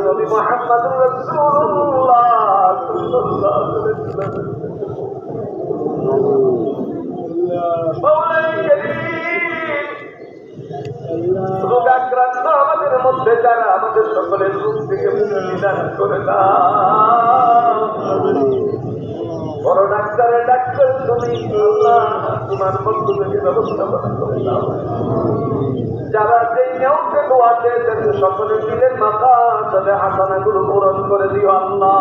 নবী মুহাম্মদুর রাসূলুল্লাহ সাল্লাল্লাহু আলাইহি ওয়াসাল্লাম মাওলাই কারীম রোগাক্রান্ত আমাদের মধ্যে যারা আমাদের সকলের রোগ থেকে মুক্তি দান করে দাও। বড় ডাক্তারের ডাক্তার তুমি আল্লাহ তোমার পক্ষ থেকে ব্যবস্থা করে দাও। যারা যেই নিয়মকে দোয়া চেয়েছেন সকলে দিলেন মাথা তাদের হাসানাগুলো পূরণ করে দিও আল্লাহ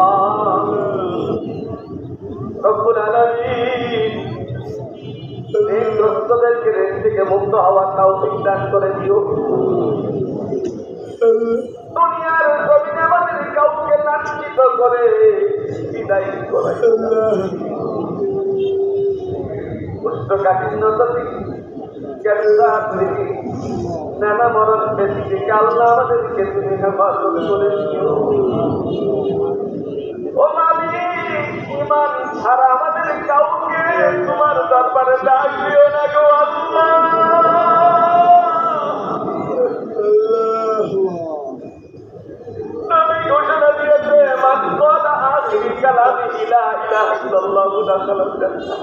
রব্বুল আলামিন। এই গ্রস্তদেরকে ঋণ থেকে মুক্ত হওয়ার তৌফিক দান করে দিও। দুনিয়ার জমিনে আমাদের কাউকে লাঞ্ছিত করে বিদায় করে কোষ্ঠকাঠিন্য ক্যান্সার থেকে নানা মরণ বেশি থেকে আল্লাহ আমাদেরকে তুমি হেফাজত করে দিও। ও মালিক, ঈমান ছাড়া আমাদের কাউকে তোমার দরবারে ডাক দিও না গো আল্লাহ। তুমি ঘোষণা দিয়েছে মান ক্বালা আখিরি কালামি লা ইলাহা ইল্লাল্লাহু দাখালাল জান্নাহ।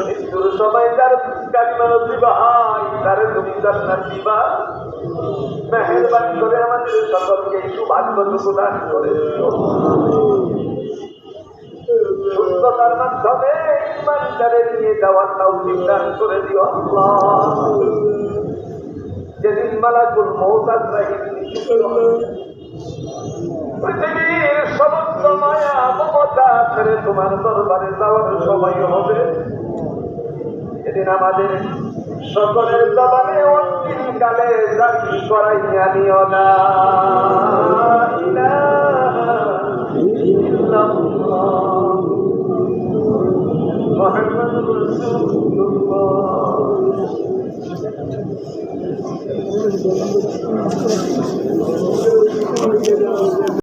মৃত্যুর সময় যার কালিমা নসিব হয় তারে তুমি জান্নাত দিবা। মেহেরবানি করে আমাদের সকলকে সৌভাগ্যটুকু দান করে দিও। সুস্থতার মাধ্যমে ইমানদারে নিয়ে যাওয়ার তৌফিক দান করে দিও আল্লাহ। যেদিন মালাকুল মউত আজরাইল পৃথিবীর সমস্ত মায়া মমতা ছেড়ে তোমার দরবারে যাওয়ার সময় হবে, সেদিন আমাদের সকলের জবানে অন্তিম কালে জারি করাইয়া নিও না ইলাহা ইল্লাল্লাহ মুহাম্মাদুর রাসূলুল্লাহ।